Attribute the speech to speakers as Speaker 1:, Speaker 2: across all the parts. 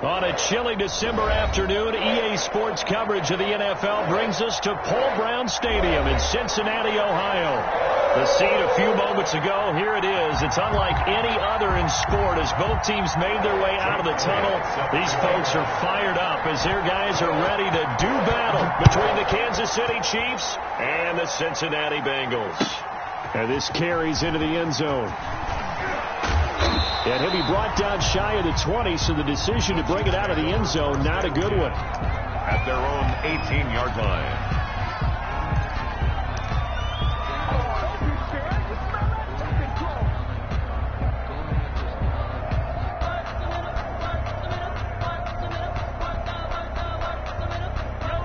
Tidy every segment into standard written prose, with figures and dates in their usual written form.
Speaker 1: On a chilly December afternoon, EA Sports coverage of the NFL brings us to Paul Brown Stadium in Cincinnati, Ohio. The scene a few moments ago, here it is. It's unlike any other in sport as both teams made their way out of the tunnel. These folks are fired up as their guys are ready to do battle between the Kansas City Chiefs and the Cincinnati Bengals. And this carries into the end zone. And he'll be brought down shy of the 20, so the decision to bring it out of the end zone, not a good one.
Speaker 2: At their own 18-yard line.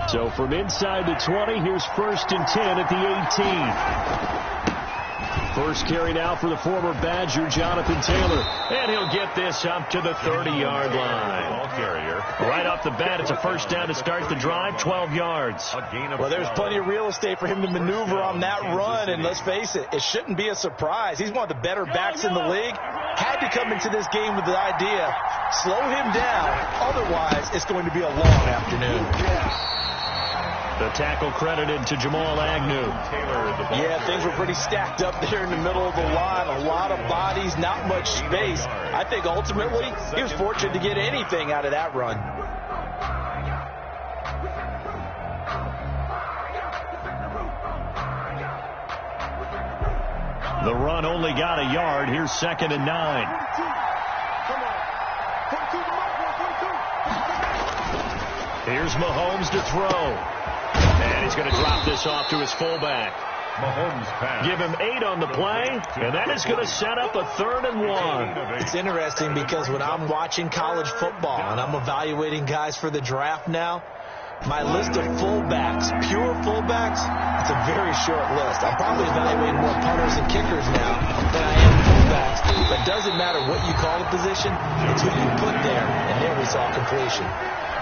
Speaker 1: So from inside the 20, here's 1st and 10 at the 18. First carry now for the former Badger, Jonathan Taylor. And he'll get this up to the 30-yard line.
Speaker 2: Ball carrier.
Speaker 1: Right off the bat, it's a first down to start the drive, 12 yards.
Speaker 3: Well, there's plenty of real estate for him to maneuver on that run. And let's face it, it shouldn't be a surprise. He's one of the better backs in the league. Had to come into this game with the idea, slow him down. Otherwise, it's going to be a long afternoon.
Speaker 1: The tackle credited to Jamal Agnew.
Speaker 3: Yeah, things were pretty stacked up there in the middle of the line. A lot of bodies, not much space. I think ultimately he was fortunate to get anything out of that run.
Speaker 1: The run only got a yard. Here's 2nd and 9. Here's Mahomes to throw. And he's going to drop this off to his fullback.
Speaker 2: Mahomes pass.
Speaker 1: Give him 8 on the play, and that is going to set up a 3rd and 1.
Speaker 3: It's interesting because when I'm watching college football and I'm evaluating guys for the draft now, my list of fullbacks, pure fullbacks, it's a very short list. I'm probably evaluating more punters and kickers now than I am fullbacks. But it doesn't matter what you call the position, it's who you put there, and there we saw completion.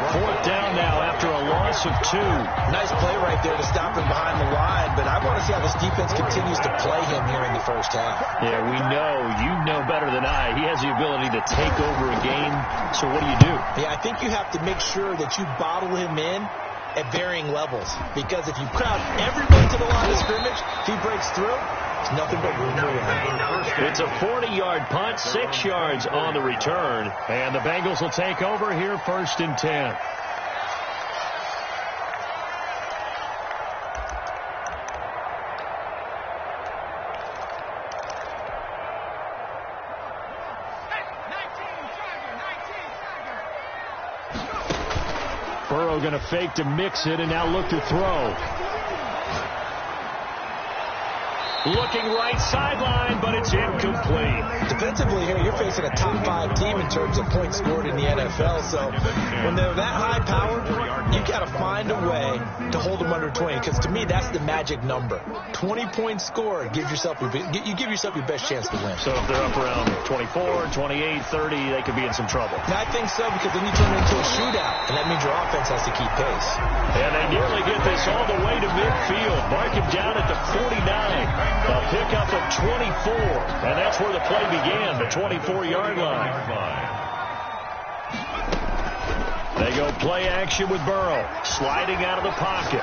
Speaker 1: 4th down now after a loss of 2.
Speaker 3: Nice play right there to stop him behind the line, but I want to see how this defense continues to play him here in the first half.
Speaker 1: Yeah, we know. You know better than I. He has the ability to take over a game. So what do?
Speaker 3: Yeah, I think you have to make sure that you bottle him in at varying levels, because if you crowd everyone to the line of scrimmage, if he breaks through, it's nothing but room to run.
Speaker 1: It's a 40-yard punt, 6 yards on the return, and the Bengals will take over here 1st and 10. Burrow going to fake to mix it and now look to throw. Looking right sideline, but it's incomplete.
Speaker 3: Defensively here, you're facing a top 5 team in terms of points scored in the NFL. So when they're that high power, you got to find a way to hold them under 20. Because to me, that's the magic number. 20 points scored, you give yourself your best chance to win.
Speaker 1: So if they're up around 24, 28, 30, they could be in some trouble.
Speaker 3: And I think so, because then you turn it into a shootout, and that means your offense has to keep pace.
Speaker 1: And they nearly get this all the way to midfield. Mark him down at the 49. A pickup of 24, and that's where the play began, the 24-yard line. They go play action with Burrow, sliding out of the pocket.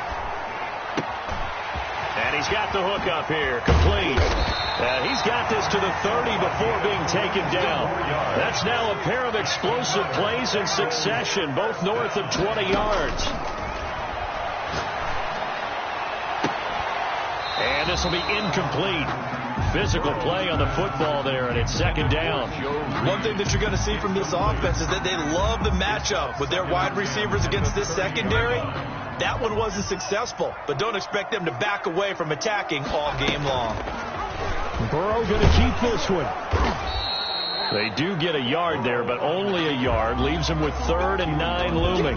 Speaker 1: And he's got the hook up here, complete. And he's got this to the 30 before being taken down. That's now a pair of explosive plays in succession, both north of 20 yards. And this will be incomplete. Physical play on the football there, and it's 2nd down.
Speaker 3: One thing that you're going to see from this offense is that they love the matchup with their wide receivers against this secondary. That one wasn't successful, but don't expect them to back away from attacking all game long.
Speaker 1: Burrow going to keep this one. They do get a yard there, but only a yard. Leaves them with 3rd and 9 looming.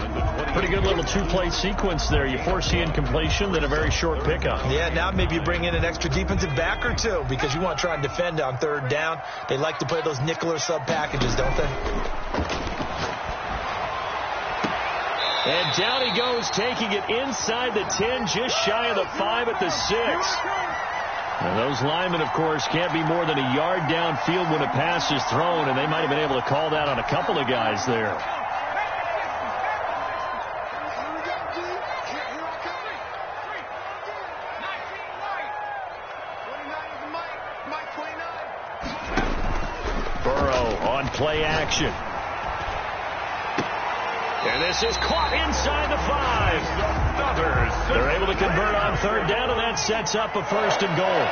Speaker 1: Pretty good little 2-play sequence there. You force the incompletion, then a very short pickup.
Speaker 3: Yeah, now maybe you bring in an extra defensive back or two because you want to try and defend on 3rd down. They like to play those nickel or sub packages, don't they?
Speaker 1: And down he goes, taking it inside the 10, just shy of the 5 at the 6. And those linemen, of course, can't be more than a yard downfield when a pass is thrown, and they might have been able to call that on a couple of guys there. on play action. And this is caught inside the 5. They're able to convert on third down, and that sets up a first and goal.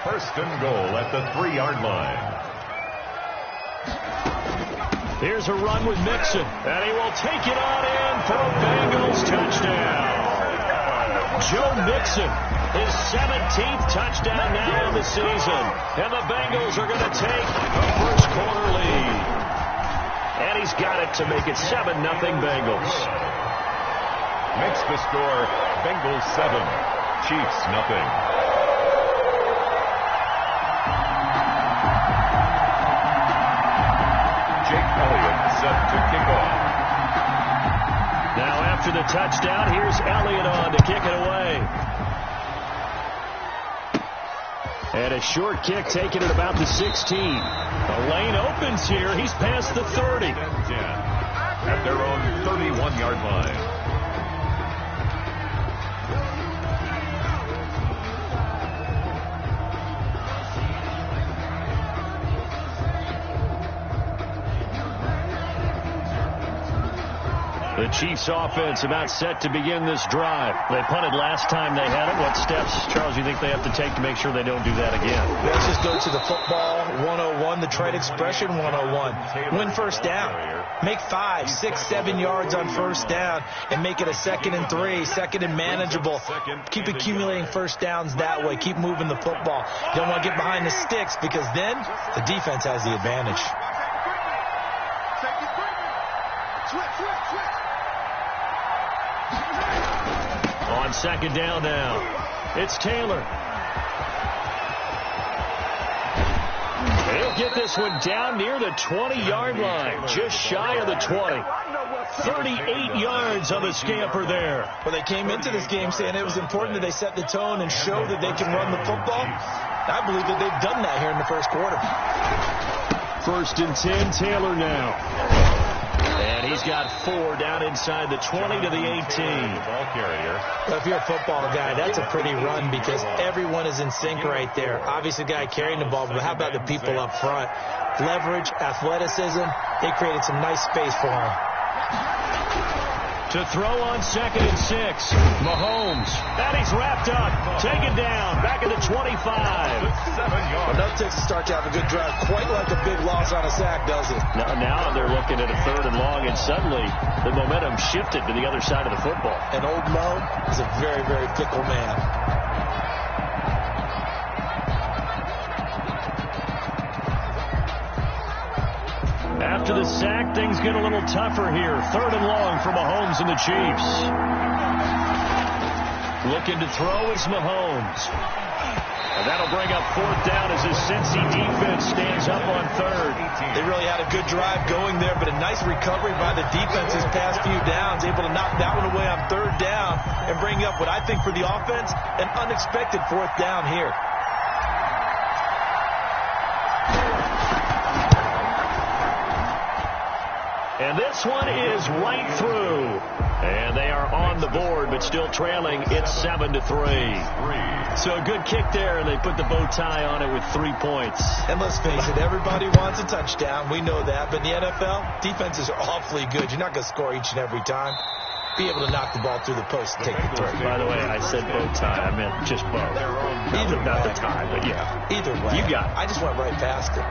Speaker 2: First and goal at the 3-yard line.
Speaker 1: Here's a run with Mixon, and he will take it on in for a Bengals touchdown. Joe Mixon, his 17th touchdown now in the season, and the Bengals are going to take a first quarter lead. And he's got it to make it 7-0 Bengals.
Speaker 2: Makes the score Bengals 7, Chiefs nothing. Jake Elliott set to kick off.
Speaker 1: Now after the touchdown, here's Elliott on to kick it away. And a short kick taken at about the 16. The lane opens here. He's past the 30.
Speaker 2: At their own 31-yard line.
Speaker 1: The Chiefs offense about set to begin this drive. They punted last time they had it. What steps, Charles, you think they have to take to make sure they don't do that again?
Speaker 3: Let's just go to the football 101, the trade expression 101. Win first down. Make 5, 6, 7 yards on first down and make it a 2nd and 3, 2nd and manageable. Keep accumulating first downs that way. Keep moving the football. You don't want to get behind the sticks because then the defense has the advantage.
Speaker 1: On second down now, it's Taylor. He'll get this one down near the 20-yard line, just shy of the 20. 38 yards on the scamper there.
Speaker 3: Well, they came into this game saying it was important that they set the tone and show that they can run the football. I believe that they've done that here in the first quarter.
Speaker 1: First and 10, Taylor now. And he's got 4 down inside the 20 to the 18.
Speaker 2: Ball carrier.
Speaker 3: Well, if you're a football guy, that's a pretty run because everyone is in sync right there. Obviously, the guy carrying the ball, but how about the people up front? Leverage, athleticism, they created some nice space for him.
Speaker 1: To throw on 2nd and 6, Mahomes. And he's wrapped up, taken down, back at the 25.
Speaker 2: 7 yards.
Speaker 3: Well, that takes a start to have a good drive, quite like a big loss on a sack, does it?
Speaker 1: Now they're looking at a 3rd and long, and suddenly the momentum shifted to the other side of the football.
Speaker 3: And old Mo is a very, very fickle man.
Speaker 1: After the sack, things get a little tougher here. 3rd and long for Mahomes and the Chiefs. Looking to throw is Mahomes. And that'll bring up 4th down as his Cincy defense stands up on 3rd.
Speaker 3: They really had a good drive going there, but a nice recovery by the defense his past few downs, able to knock that one away on 3rd down and bring up what I think for the offense, an unexpected 4th down here.
Speaker 1: And this one is right through. And they are on the board, but still trailing. It's 7-3. So a good kick there, and they put the bow tie on it with 3 points.
Speaker 3: And let's face it, everybody wants a touchdown. We know that. But in the NFL, defenses are awfully good. You're not going to score each and every time. Be able to knock the ball through the post and take the throw.
Speaker 1: By the way, I said bow tie. I meant just bow. Not the tie, but yeah.
Speaker 3: Either way.
Speaker 1: You got it.
Speaker 3: I just went right past it.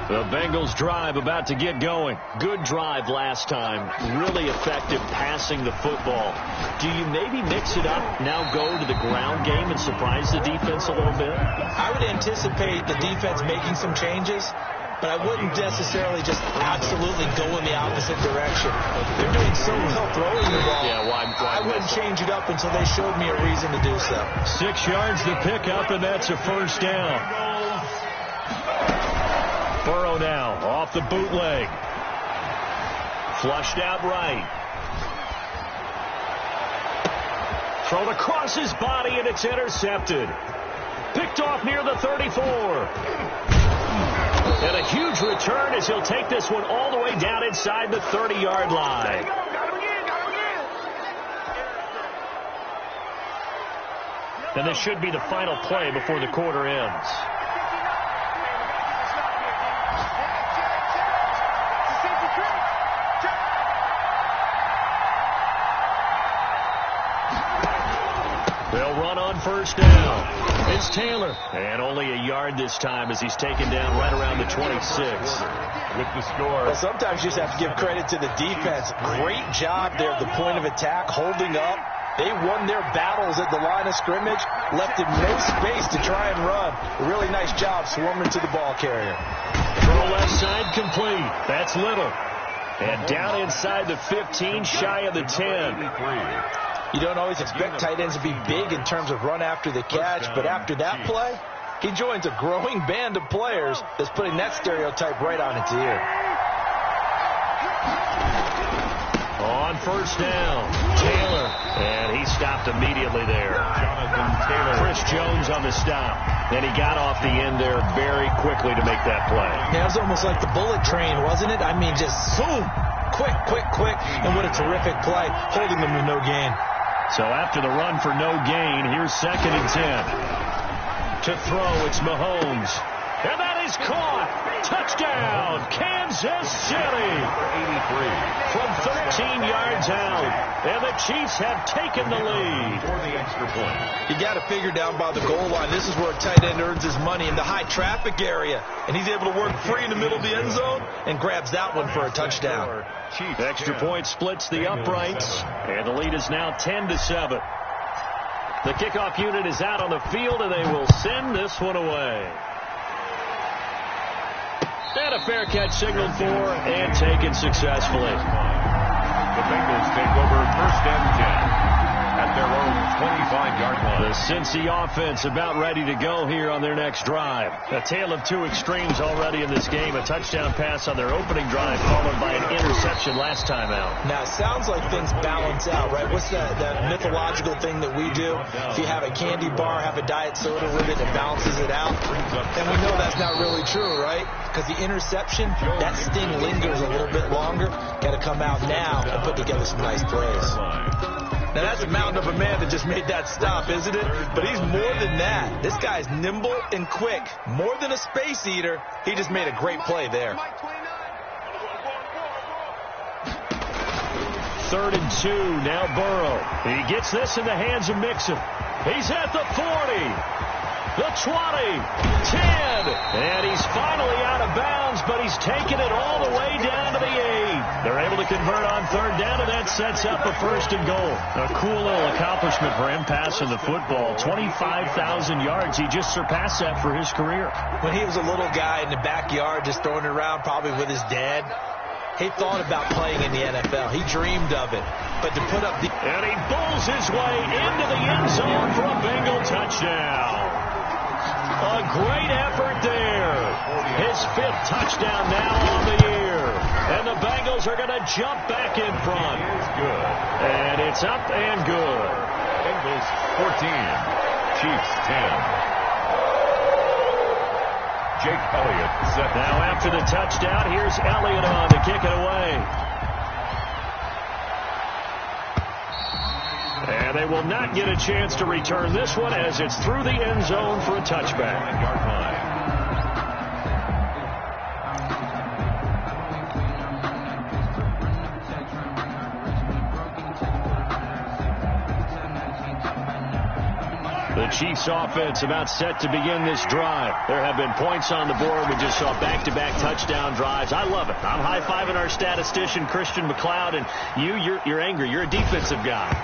Speaker 1: The Bengals drive about to get going. Good drive last time. Really effective passing the football. Do you maybe mix it up, now go to the ground game and surprise the defense a little bit?
Speaker 3: I would anticipate the defense making some changes, but I wouldn't necessarily just absolutely go in the opposite direction. They're doing so well throwing the ball.
Speaker 1: Yeah, why
Speaker 3: I wouldn't change it up until they showed me a reason to do so.
Speaker 1: 6 yards to pick up, and that's a first down. Burrow now off the bootleg. Flushed out right. Thrown across his body, and it's intercepted. Picked off near the 34. And a huge return as he'll take this one all the way down inside the 30-yard line. And this should be the final play before the quarter ends. on first down. It's Taylor. And only a yard this time as he's taken down right around the 26.
Speaker 2: With the score.
Speaker 3: Well, sometimes you just have to give credit to the defense. Great job there at the point of attack, holding up. They won their battles at the line of scrimmage, left him no space to try and run. A really nice job swarming to the ball carrier.
Speaker 1: Throw left side complete. That's Little. And down inside the 15, shy of the 10.
Speaker 3: You don't always expect tight ends to be big in terms of run after the catch, but after that play, he joins a growing band of players that's putting that stereotype right on its ear.
Speaker 1: On first down, Taylor. And he stopped immediately there.
Speaker 2: Jonathan Taylor.
Speaker 1: Chris Jones on the stop. And he got off the end there very quickly to make that play.
Speaker 3: Yeah, it was almost like the bullet train, wasn't it? I mean, just zoom. Quick, quick, quick. And what a terrific play, holding them to no gain.
Speaker 1: So after the run for no gain, here's 2nd and 10. To throw, it's Mahomes. And that is caught. Touchdown, Kansas City. From 13 yards out. And the Chiefs have taken the lead.
Speaker 2: For the extra point.
Speaker 3: You got to figure down by the goal line. This is where a tight end earns his money, in the high traffic area. And he's able to work free in the middle of the end zone and grabs that one for a touchdown.
Speaker 1: Extra point splits the uprights. And the lead is now 10-7. The kickoff unit is out on the field, and they will send this one away. And a fair catch signaled for and taken successfully.
Speaker 2: The Bengals take over 1st and 10 at their own 25-yard line.
Speaker 1: The Cincy offense about ready to go here on their next drive. A tale of two extremes already in this game. A touchdown pass on their opening drive followed by an interception last time out.
Speaker 3: Now, it sounds like things balance out, right? What's that mythological thing that we do? If you have a candy bar, have a diet soda with it, it balances it out. And we know that's not really true, right? Because the interception, that sting lingers a little bit longer. Got to come out now and put together some nice plays. Now, that's a mountain of a man that just made that stop, isn't it? But he's more than that. This guy's nimble and quick. More than a space eater. He just made a great play there.
Speaker 1: 3rd and 2, now Burrow. He gets this in the hands of Mixon. He's at the 40. The 20, 10, and he's finally out of bounds, but he's taken it all the way down to the 8. They're able to convert on 3rd down, and that sets up a 1st and goal. A cool little accomplishment for him passing the football. 25,000 yards. He just surpassed that for his career.
Speaker 3: When he was a little guy in the backyard just throwing it around, probably with his dad, he thought about playing in the NFL. He dreamed of it. But to put up the...
Speaker 1: And he bowls his way into the end zone for a Bengal touchdown. A great effort there. His 5th touchdown now on the year. And the Bengals are going to jump back in front.
Speaker 2: Good.
Speaker 1: And it's up and good.
Speaker 2: Bengals 14, Chiefs 10. Jake Elliott set.
Speaker 1: Now after the touchdown, here's Elliott on to kick it away. And they will not get a chance to return this one as it's through the end zone for a touchback. The Chiefs offense about set to begin this drive. There have been points on the board. We just saw back-to-back touchdown drives. I love it. I'm high-fiving our statistician, Christian McLeod, and you're angry. You're a defensive guy.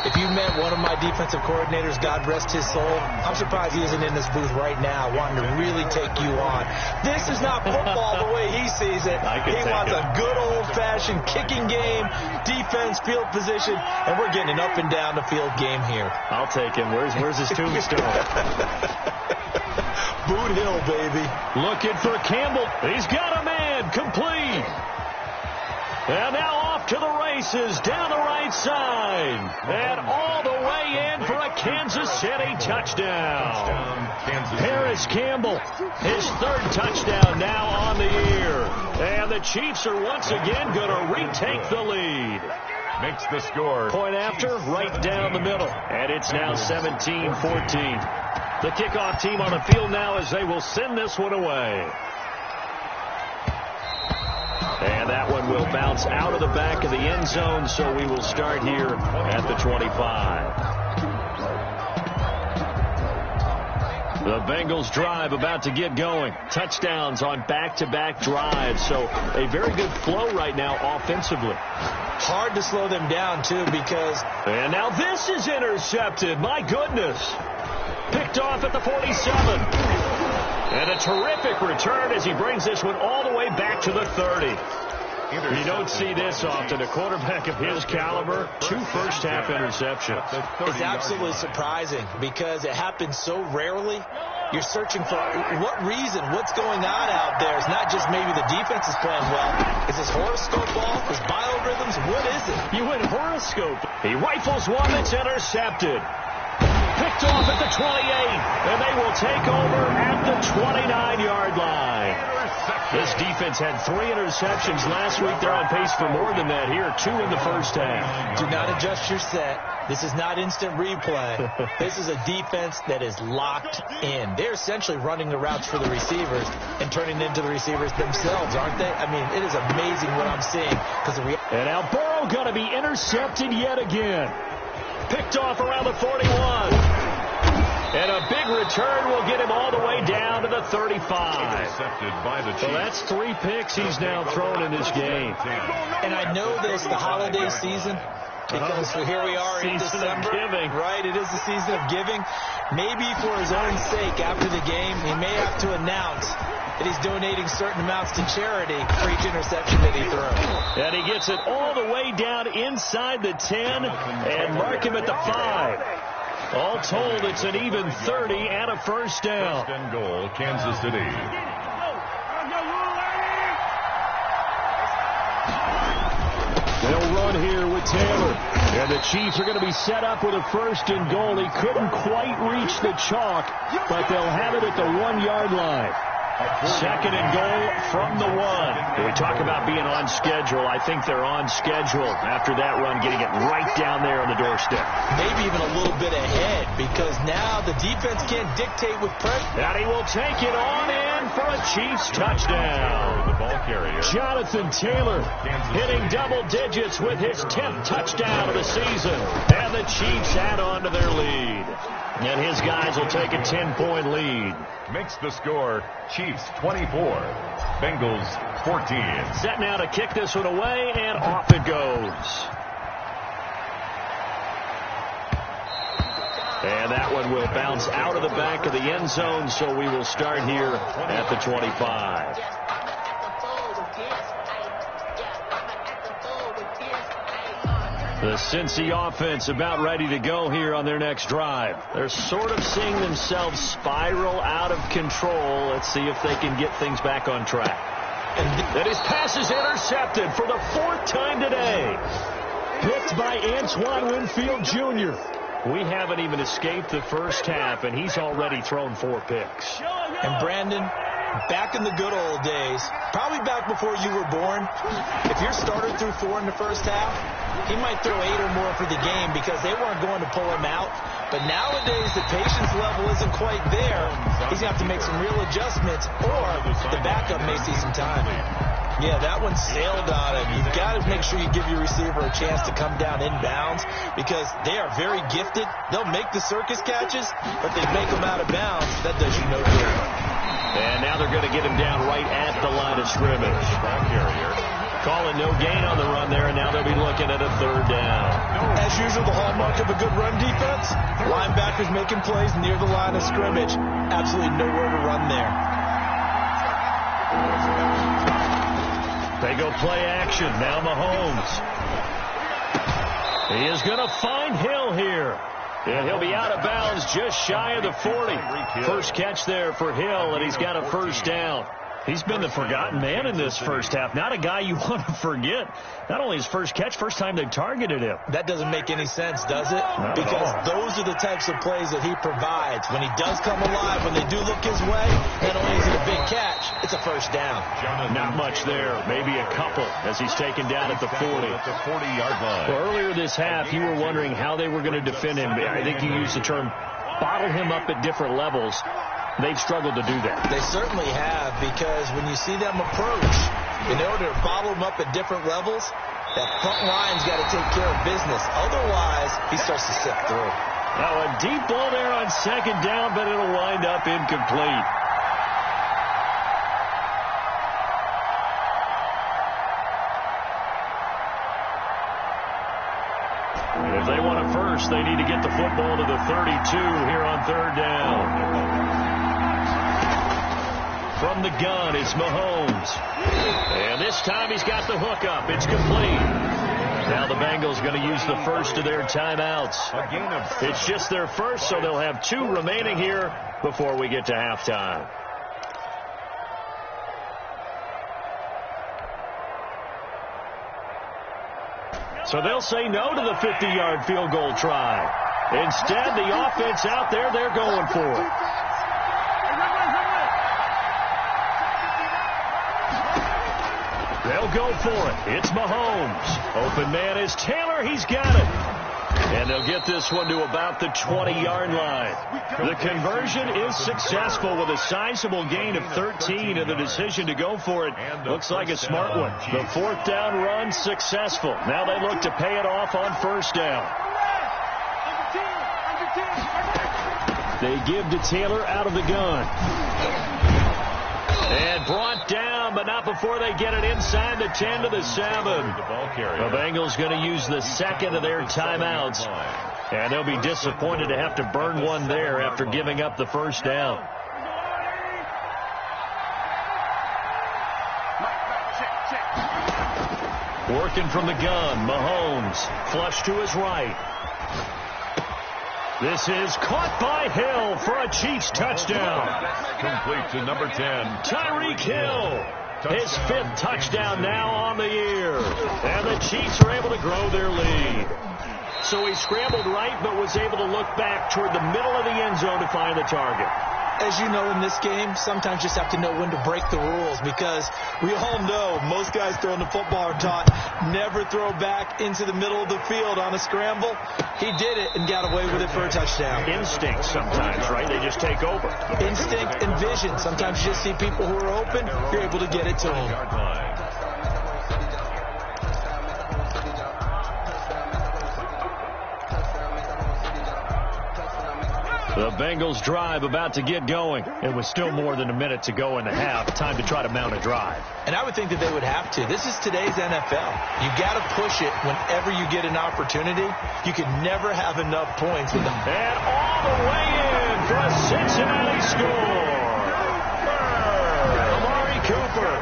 Speaker 3: If you met one of my defensive coordinators, God rest his soul, I'm surprised he isn't in this booth right now wanting to really take you on. This is not football the way he sees it. He wants a good old-fashioned kicking game, defense, field position, and we're getting an up and down the field game here.
Speaker 1: I'll take him. Where's his tombstone?
Speaker 3: Boot Hill, baby.
Speaker 1: Looking for Campbell. He's got a man. Complete. And now off to the races down the right side. And all the way in for a Kansas City touchdown. Paris Campbell, his 3rd touchdown now on the year. And the Chiefs are once again going to retake the lead.
Speaker 2: Makes the score.
Speaker 1: Point after, right down the middle. And it's now 17-14. The kickoff team on the field now as they will send this one away. And that one will bounce out of the back of the end zone, so we will start here at the 25. The Bengals drive about to get going. Touchdowns on back-to-back drives. So a very good flow right now offensively.
Speaker 3: Hard to slow them down, too, because...
Speaker 1: And now this is intercepted. My goodness. Picked off at the 47. And a terrific return as he brings this one all the way back to the 30. You don't see this often. A quarterback of his caliber, 2 first-half interceptions.
Speaker 3: It's absolutely surprising because it happens so rarely. You're searching for what reason, what's going on out there. It's not just maybe the defense is playing well. Is this horoscope ball? Is biorhythms? What is it?
Speaker 1: You went horoscope. He rifles one that's intercepted. Picked off at the 28, and they will take over at the 29-yard line. This defense had 3 interceptions last week. They're on pace for more than that here, 2 in the first half.
Speaker 3: Do not adjust your set. This is not instant replay. This is a defense that is locked in. They're essentially running the routes for the receivers and turning into the receivers themselves, aren't they? I mean, it is amazing what I'm seeing.
Speaker 1: And now Burrow going to be intercepted yet again. Picked off around the 41. And a big return will get him all the way down to the 35.
Speaker 2: Intercepted by the Chiefs.
Speaker 1: So that's 3 picks he's now thrown in this game.
Speaker 3: And I know this, the holiday season, because here we are in December. Right, it is the season of giving. Maybe for his own sake, after the game, he may have to announce that he's donating certain amounts to charity for each interception that he threw.
Speaker 1: And he gets it all the way down inside the 10 and mark him at the 5. All told, it's an even 30 and a first down.
Speaker 2: First and goal, Kansas City.
Speaker 1: They'll run here with Taylor. And the Chiefs are going to be set up with a first and goal. He couldn't quite reach the chalk, but they'll have it at the 1-yard line. Second and goal from the 1. We talk about being on schedule. I think they're on schedule after that run, getting it right down there on the doorstep.
Speaker 3: Maybe even a little bit ahead because now the defense can't dictate with pressure.
Speaker 1: And he will take it on in for a Chiefs touchdown.
Speaker 2: The ball carrier,
Speaker 1: Jonathan Taylor hitting double digits with his 10th touchdown of the season. And the Chiefs add on to their lead. And his guys will take a 10-point lead.
Speaker 2: Makes the score Chiefs 24, Bengals 14.
Speaker 1: Set now to kick this one away, and off it goes. And that one will bounce out of the back of the end zone, so we will start here at the 25. The Cincy offense about ready to go here on their next drive. They're sort of seeing themselves spiral out of control. Let's see if they can get things back on track. And his pass is intercepted for the 4th time today. Picked by Antoine Winfield Jr. We haven't even escaped the first half, and he's already thrown 4 picks.
Speaker 3: And Brandon, back in the good old days, probably back before you were born, if your starter threw 4 in the first half, he might throw 8 or more for the game because they weren't going to pull him out. But nowadays, the patience level isn't quite there. He's going to have to make some real adjustments, or the backup may see some time. Yeah, that one sailed on him. You've got to make sure you give your receiver a chance to come down inbounds because they are very gifted. They'll make the circus catches, but they make them out of bounds. That does you no good.
Speaker 1: And now they're going to get him down right at the line of scrimmage. Calling no gain on the run there, and now they'll be looking at a 3rd down.
Speaker 3: As usual, the hallmark of a good run defense, linebackers making plays near the line of scrimmage. Absolutely nowhere to run there.
Speaker 1: They go play action. Now Mahomes. He is going to find Hill here. And he'll be out of bounds just shy of the 40. First catch there for Hill, and he's got a first down. He's been the forgotten man in this first half. Not a guy you want to forget. Not only his first catch, first time they've targeted him.
Speaker 3: That doesn't make any sense, does it? Because those are the types of plays that he provides. When he does come alive, when they do look his way, not only is it a big catch, it's a first down.
Speaker 1: Not much there. Maybe a couple as he's taken down at the 40.
Speaker 2: At the 40-yard line.
Speaker 1: Well, earlier this half, you were wondering how they were going to defend him. I think you used the term bottle him up at different levels. They've struggled to do that.
Speaker 3: They certainly have, because when you see them approach, in order to bottle them up at different levels, that front line's got to take care of business. Otherwise, he starts to slip through.
Speaker 1: Now a deep ball there on second down, but it'll wind up incomplete. If they want a first, they need to get the football to the 32 here on third down. From the gun, it's Mahomes. And this time he's got the hook up. It's complete. Now the Bengals going to use the first of their timeouts. It's just their first, so they'll have 2 remaining here before we get to halftime. So they'll say no to the 50-yard field goal try. Instead, the offense out there, they're going for it. They'll go for it. It's Mahomes. Open man is Taylor. He's got it. And they'll get this one to about the 20-yard line. The conversion is successful with a sizable gain of 13, and the decision to go for it looks like a smart one. The fourth down run successful. Now they look to pay it off on first down. They give to Taylor out of the gun. And brought down, but not before they get it inside the 10 to the 7. The Bengals going to use the second of their timeouts. And they'll be disappointed to have to burn one there after giving up the first down. Working from the gun, Mahomes. Flush to his right. This is caught by Hill for a Chiefs touchdown.
Speaker 2: Complete to number 10.
Speaker 1: Tyreek Hill. His 5th touchdown now on the year. And the Chiefs are able to grow their lead. So he scrambled right, but was able to look back toward the middle of the end zone to find the target.
Speaker 3: As you know, in this game, sometimes you just have to know when to break the rules, because we all know most guys throwing the football are taught never throw back into the middle of the field on a scramble. He did it and got away with it for a touchdown.
Speaker 1: Instinct sometimes, right? They just take over.
Speaker 3: Instinct and vision. Sometimes you just see people who are open, you're able to get it to them.
Speaker 1: The Bengals drive about to get going. It was still more than a minute to go in the half. Time to try to mount a drive.
Speaker 3: And I would think that they would have to. This is today's NFL. You got to push it whenever you get an opportunity. You can never have enough points. And
Speaker 1: all the way in for a Cincinnati score. Amari Cooper.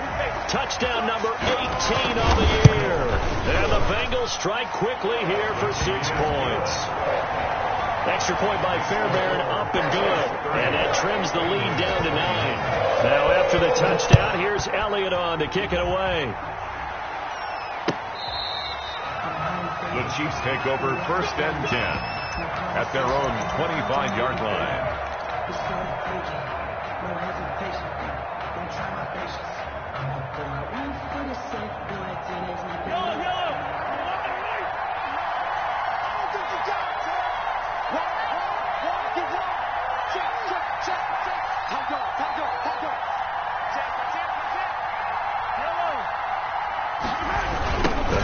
Speaker 1: Touchdown number 18 on the year. And the Bengals strike quickly here for 6 points. Extra point by Fairbairn, up and good. And that trims the lead down to 9. Now after the touchdown, here's Elliott on to kick it away.
Speaker 2: The Chiefs take over first and 10 at their own 25-yard line.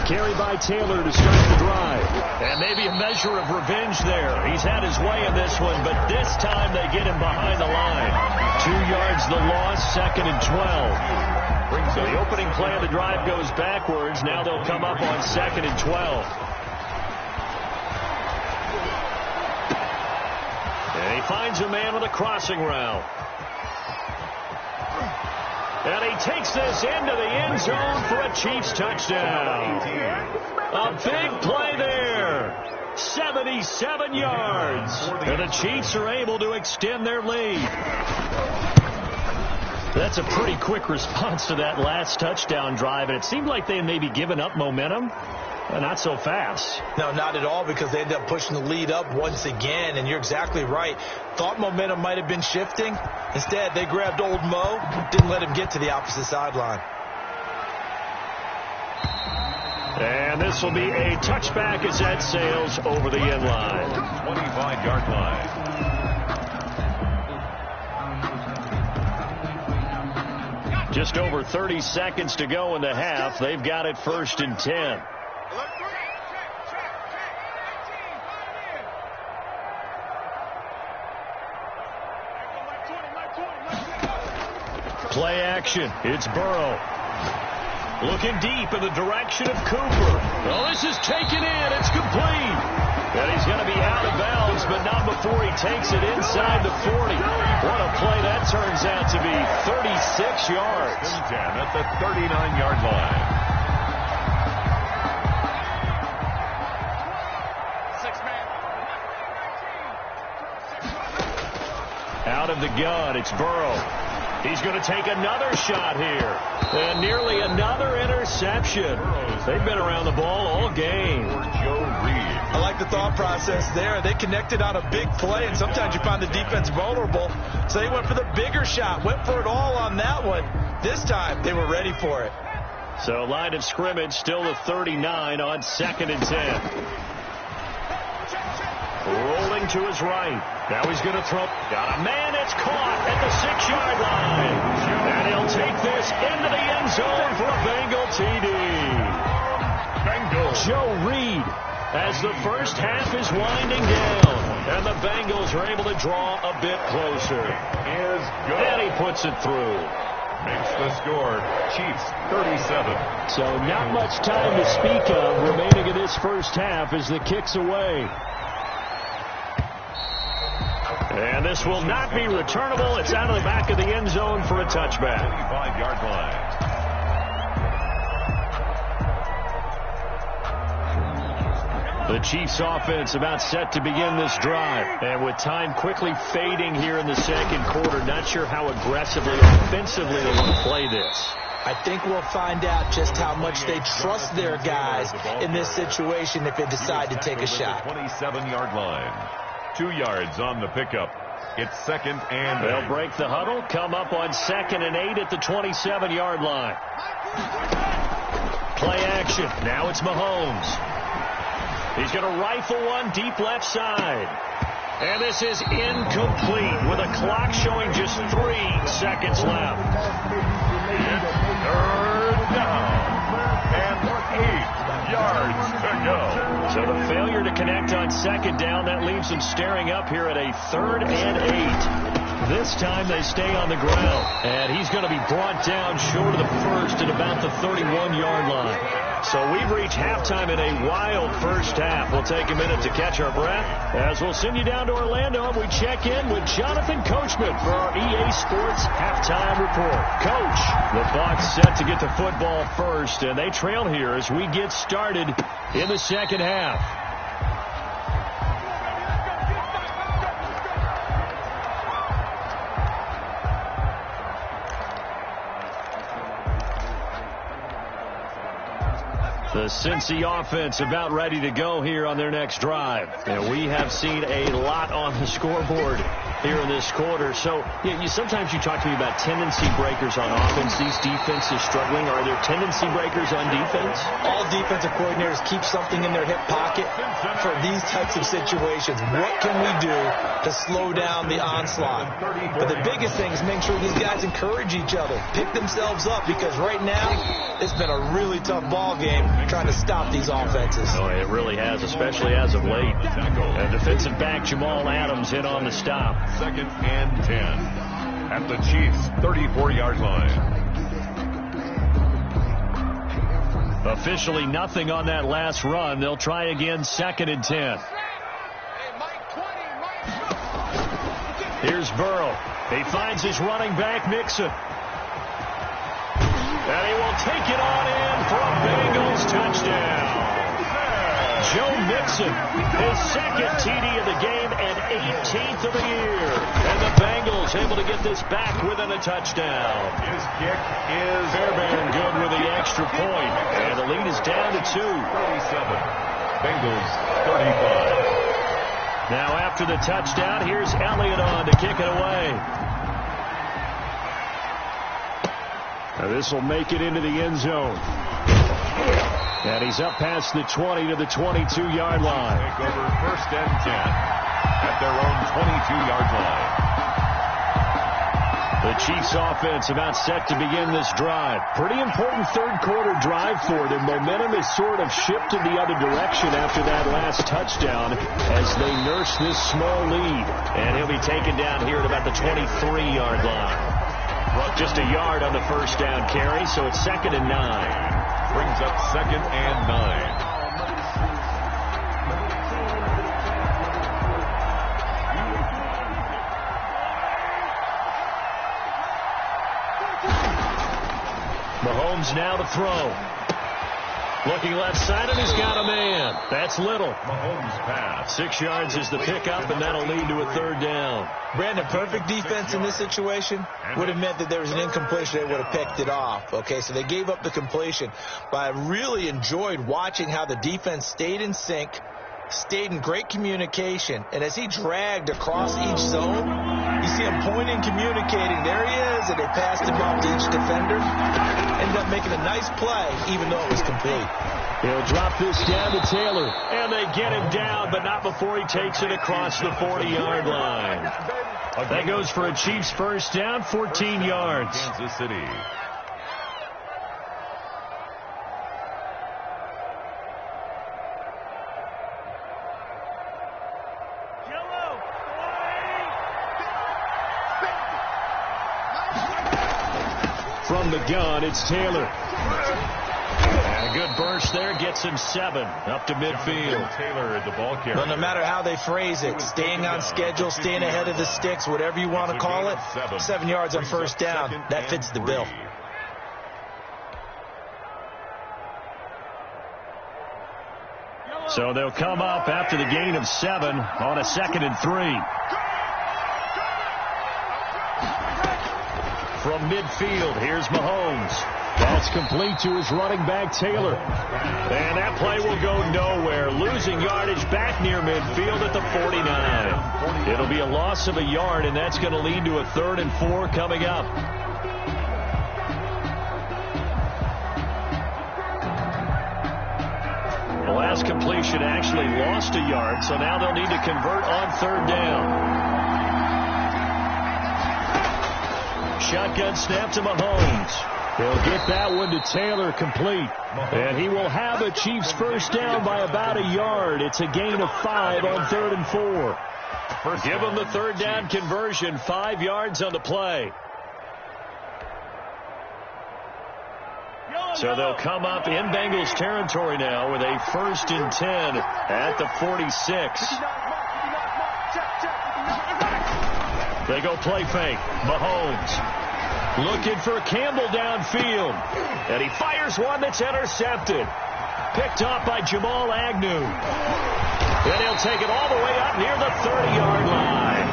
Speaker 1: Carry by Taylor to start the drive. And maybe a measure of revenge there. He's had his way in this one, but this time they get him behind the line. 2 yards the loss, 2nd and 12. So the opening play of the drive goes backwards. Now they'll come up on 2nd and 12. And he finds a man with a crossing route. And he takes this into the end zone for a Chiefs touchdown. A big play there. 77 yards. And the Chiefs are able to extend their lead. That's a pretty quick response to that last touchdown drive. And it seemed like they had maybe given up momentum. Not so fast.
Speaker 3: No, not at all, because they ended up pushing the lead up once again. And you're exactly right. Thought momentum might have been shifting. Instead, they grabbed old Mo, didn't let him get to the opposite sideline.
Speaker 1: And this will be a touchback as that sails over the end line.
Speaker 2: 25-yard line.
Speaker 1: Just over 30 seconds to go in the half. They've got it 1st and 10. Play action. It's Burrow. Looking deep in the direction of Cooper. Well, this is taken in. It's complete. And he's going to be out of bounds, but not before he takes it inside the 40. What a play that turns out to be. 36 yards.
Speaker 2: At the 39-yard line.
Speaker 1: Out of the gun, it's Burrow. He's going to take another shot here. And nearly another interception. They've been around the ball all game.
Speaker 3: I like the thought process there. They connected on a big play, and sometimes you find the defense vulnerable. So they went for the bigger shot, went for it all on that one. This time, they were ready for it.
Speaker 1: So line of scrimmage still the 39 on 2nd and 10. Rolling to his right. Now he's going to throw. Got a man. It's caught at the 6-yard line. And he'll take this into the end zone for a Bengal TD. Joe Reed, as the first half is winding down. And the Bengals are able to draw a bit closer. And he puts it through.
Speaker 2: Makes the score. Chiefs 37.
Speaker 1: So not much time to speak of remaining in this first half as the kick's away. And this will not be returnable. It's out of the back of the end zone for a touchback.
Speaker 2: 25-yard line.
Speaker 1: The Chiefs offense about set to begin this drive. And with time quickly fading here in the second quarter, not sure how aggressively or offensively they want to play this.
Speaker 3: I think we'll find out just how much they trust their guys in this situation if they decide to take a shot.
Speaker 2: 27-yard line. 2 yards on the pickup. It's 2nd and 8.
Speaker 1: They'll break the huddle, come up on 2nd and 8 at the 27-yard line. Play action. Now it's Mahomes. He's going to rifle one deep left side. And this is incomplete with a clock showing just 3 seconds left.
Speaker 2: Third down. And 8 yards to go.
Speaker 1: So the failure to connect on 2nd down, that leaves them staring up here at a 3rd and 8. This time they stay on the ground. And he's going to be brought down short of the first at about the 31-yard line. So we've reached halftime in a wild first half. We'll take a minute to catch our breath as we'll send you down to Orlando and we check in with Jonathan Coachman for our EA Sports Halftime Report. Coach, the Bucs set to get the football first, and they trail here as we get started in the second half. The Cincy offense about ready to go here on their next drive. And we have seen a lot on the scoreboard here in this quarter. So, sometimes you talk to me about tendency breakers on offense. These defenses struggling. Are there tendency breakers on defense?
Speaker 3: All defensive coordinators keep something in their hip pocket for these types of situations. What can we do to slow down the onslaught? But the biggest thing is make sure these guys encourage each other, pick themselves up, because right now it's been a really tough ball game trying to stop these offenses.
Speaker 1: Oh, it really has, especially as of late. And defensive back Jamal Adams in on the stop.
Speaker 2: 2nd and 10 at the Chiefs' 34-yard line.
Speaker 1: Officially nothing on that last run. They'll try again 2nd and 10. Here's Burrow. He finds his running back, Mixon. And he will take it on in for a Bengals touchdown. Joe Mixon, his 2nd TD of the game and 18th of the year. And the Bengals able to get this back within a touchdown.
Speaker 2: His kick is
Speaker 1: Fairbairn good with the extra point. And the lead is down to 2.
Speaker 2: 37. Bengals 35.
Speaker 1: Now after the touchdown, here's Elliott on to kick it away. Now this will make it into the end zone. And he's up past the 20 to the 22-yard line.
Speaker 2: Take over 1st and 10 at their own 22-yard line.
Speaker 1: The Chiefs offense about set to begin this drive. Pretty important third quarter drive for them. Momentum is sort of shifted the other direction after that last touchdown as they nurse this small lead. And he'll be taken down here at about the 23-yard line. Just a yard on the first down carry, so it's 2nd and 9.
Speaker 2: Brings up 2nd and 9.
Speaker 1: Mahomes now to throw. Looking left side, and he's got a man. That's Little.
Speaker 2: Mahomes pass.
Speaker 1: 6 yards is the pickup, and that'll lead to a 3rd down.
Speaker 3: Brandon, perfect defense in this situation would have meant that there was an incompletion. They would have picked it off. Okay, so they gave up the completion. But I really enjoyed watching how the defense stayed in sync, stayed in great communication, and as he dragged across each zone, you see him pointing, communicating. There he is, and they passed him off to each defender. Ended up making a nice play, even though it was complete.
Speaker 1: He'll drop this down to Taylor, and they get him down, but not before he takes it across the 40-yard line. That goes for a Chiefs first down, 14 yards.
Speaker 2: Kansas City.
Speaker 1: From the gun, it's Taylor. And a good burst there gets him 7 up to midfield.
Speaker 2: Taylor, the ball carrier.
Speaker 3: Well, no matter how they phrase it, staying on schedule, staying ahead of the sticks, whatever you want to call it, 7 yards on first down, that fits the bill.
Speaker 1: So they'll come up after the gain of 7 on a 2nd and 3. From midfield, here's Mahomes. That's complete to his running back, Taylor. And that play will go nowhere. Losing yardage back near midfield at the 49. It'll be a loss of a yard, and that's going to lead to a 3rd and 4 coming up. The last completion actually lost a yard, so now they'll need to convert on 3rd down. Shotgun snap to Mahomes. He'll get that one to Taylor complete. And he will have a Chiefs first down by about a yard. It's a gain of 5 on 3rd and 4. Give him the 3rd down conversion. 5 yards on the play. So they'll come up in Bengals territory now with a 1st and 10 at the 46. They go play fake. Mahomes looking for Campbell downfield. And he fires one that's intercepted. Picked off by Jamal Agnew. And he'll take it all the way up near the 30-yard line.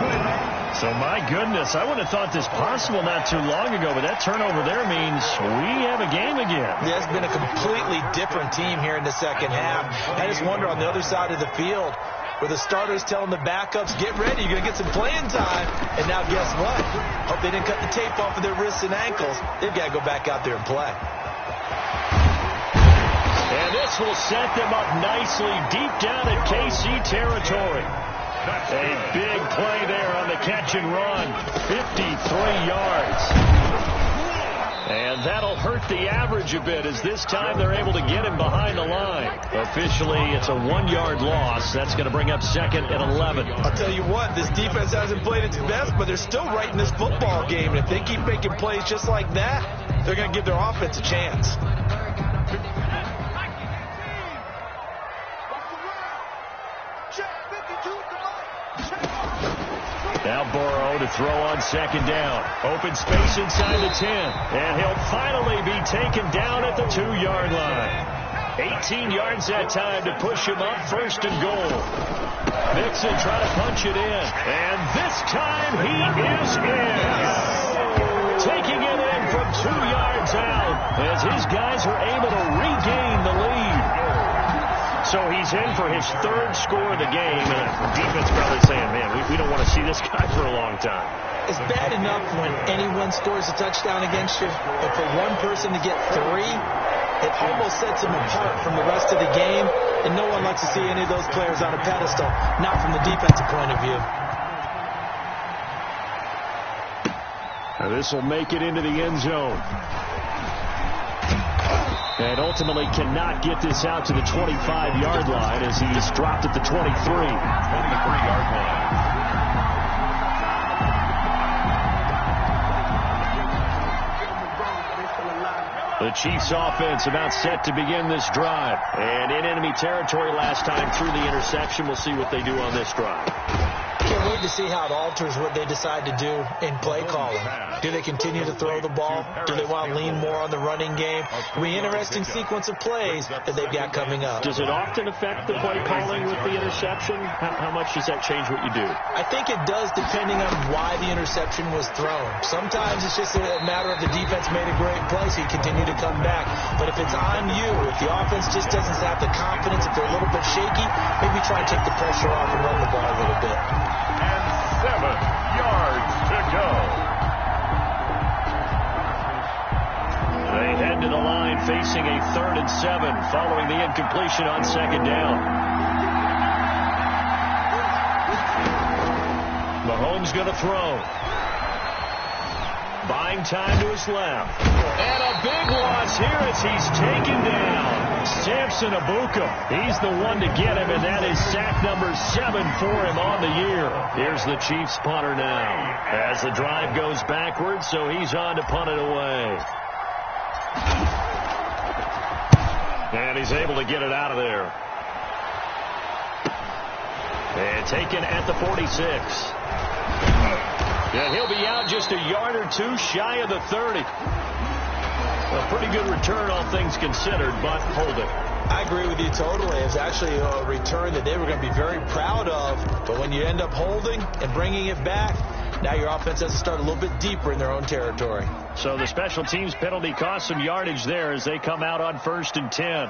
Speaker 1: So, my goodness, I wouldn't have thought this possible not too long ago, but that turnover there means we have a game again.
Speaker 3: Yeah, it's been a completely different team here in the second half. I just wonder on the other side of the field, where the starters telling the backups, get ready, you're going to get some playing time. And now guess what? Hope they didn't cut the tape off of their wrists and ankles. They've got to go back out there and play.
Speaker 1: And this will set them up nicely deep down in KC territory. A big play there on the catch and run. 53 yards. And that'll hurt the average a bit as this time they're able to get him behind the line. Officially, it's a 1-yard loss. That's going to bring up 2nd and 11.
Speaker 3: I'll tell you what, this defense hasn't played its best, but they're still right in this football game. And if they keep making plays just like that, they're going to give their offense a chance.
Speaker 1: Now Burrow to throw on 2nd down. Open space inside the 10. And he'll finally be taken down at the 2-yard line. 18 yards that time to push him up 1st and goal. Mixon trying to punch it in. And this time he is in. Taking it in from 2 yards out as his guys are able to regain the lead. So he's in for his 3rd score of the game. And the defense probably saying, man, we don't want to see this guy for a long time.
Speaker 3: It's bad enough when anyone scores a touchdown against you, but for one person to get 3, it almost sets them apart from the rest of the game. And no one likes to see any of those players on a pedestal, not from the defensive point of view.
Speaker 1: Now this will make it into the end zone. And ultimately cannot get this out to the 25-yard line as he's dropped at the 23.
Speaker 2: 23-yard line.
Speaker 1: The Chiefs offense about set to begin this drive. And in enemy territory last time through the interception. We'll see what they do on this drive.
Speaker 3: Can't wait to see how it alters what they decide to do in play calling. Do they continue to throw the ball? Do they want to lean more on the running game? It'll be an interesting sequence of plays that they've got coming up.
Speaker 1: Does it often affect the play calling with the interception? How much does that change what you do?
Speaker 3: I think it does, depending on why the interception was thrown. Sometimes it's just a matter of the defense made a great play, so you continue to come back. But if it's on you, if the offense just doesn't have the confidence, if they're a little bit shaky, maybe try and take the pressure off and run the ball a little bit.
Speaker 2: And 7 yards to go.
Speaker 1: They head to the line facing a 3rd and 7 following the incompletion on 2nd down. Mahomes going to throw. Buying time to his left. And a big loss here as he's taken down. Samson Abuka. He's the one to get him, and that is sack number 7 for him on the year. Here's the Chiefs punter now as the drive goes backwards, so he's on to punt it away. And he's able to get it out of there. And taken at the 46. And he'll be out just a yard or two shy of the 30. A pretty good return, all things considered, but hold it.
Speaker 3: I agree with you totally. It was actually a return that they were going to be very proud of. But when you end up holding and bringing it back, now your offense has to start a little bit deeper in their own territory.
Speaker 1: So the special teams penalty cost some yardage there as they come out on 1st and 10.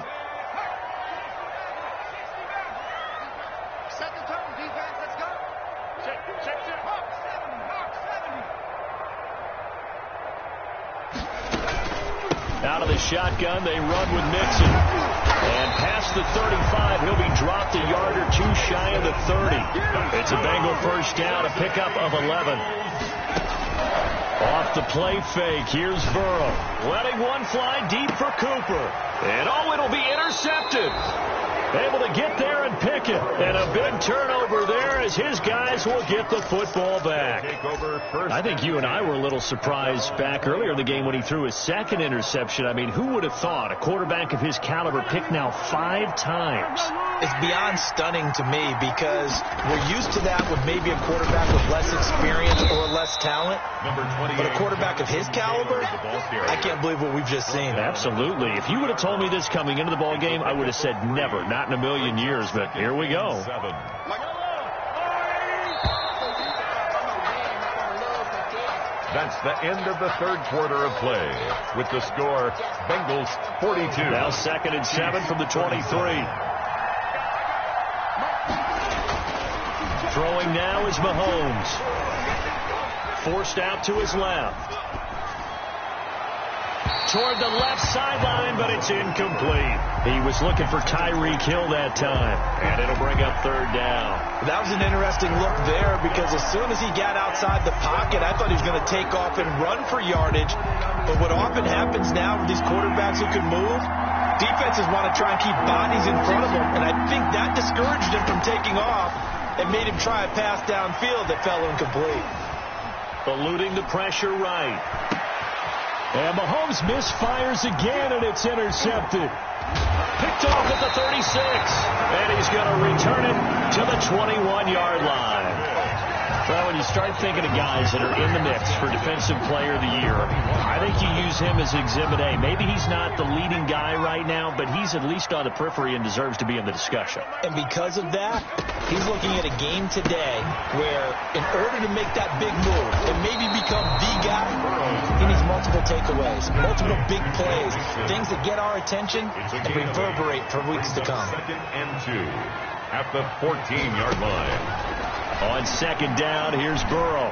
Speaker 1: Out of the shotgun, they run with Mixon. And past the 35, he'll be dropped a yard or two shy of the 30. It's a Bengal first down, a pickup of 11. Off the play fake, here's Burrow. Letting one fly deep for Cooper. And it'll be intercepted. Able to get there and pick it. And a big turnover there as his guys will get the football back. I think you and I were a little surprised back earlier in the game when he threw his 2nd interception. I mean, who would have thought a quarterback of his caliber picked now 5 times?
Speaker 3: It's beyond stunning to me because we're used to that with maybe a quarterback with less experience or less talent. But a quarterback of his caliber, I can't believe what we've just seen.
Speaker 1: Absolutely. If you would have told me this coming into the ball game, I would have said never, not in a million years. But here we go.
Speaker 2: That's the end of the 3rd quarter of play. With the score, Bengals 42.
Speaker 1: Now 2nd and 7 from the 23. Throwing now is Mahomes. Forced out to his left. Toward the left sideline, but it's incomplete. He was looking for Tyreek Hill that time, and it'll bring up 3rd down.
Speaker 3: That was an interesting look there because as soon as he got outside the pocket, I thought he was going to take off and run for yardage. But what often happens now with these quarterbacks who can move, defenses want to try and keep bodies in front of them, and I think that discouraged him from taking off and made him try a pass downfield that fell incomplete.
Speaker 1: Eluding the pressure right. And Mahomes misfires again, and it's intercepted. Picked off at the 36. And he's going to return it to the 21-yard line. Well, when you start thinking of guys that are in the mix for Defensive Player of the Year, I think you use him as Exhibit A. Maybe he's not the leading guy right now, but he's at least on the periphery and deserves to be in the discussion.
Speaker 3: And because of that, he's looking at a game today where in order to make that big move and maybe become the guy, he needs multiple takeaways, multiple big plays, things that get our attention and reverberate for weeks to come.
Speaker 2: 2nd and 2 at the 14-yard line.
Speaker 1: On 2nd down, here's Burrow.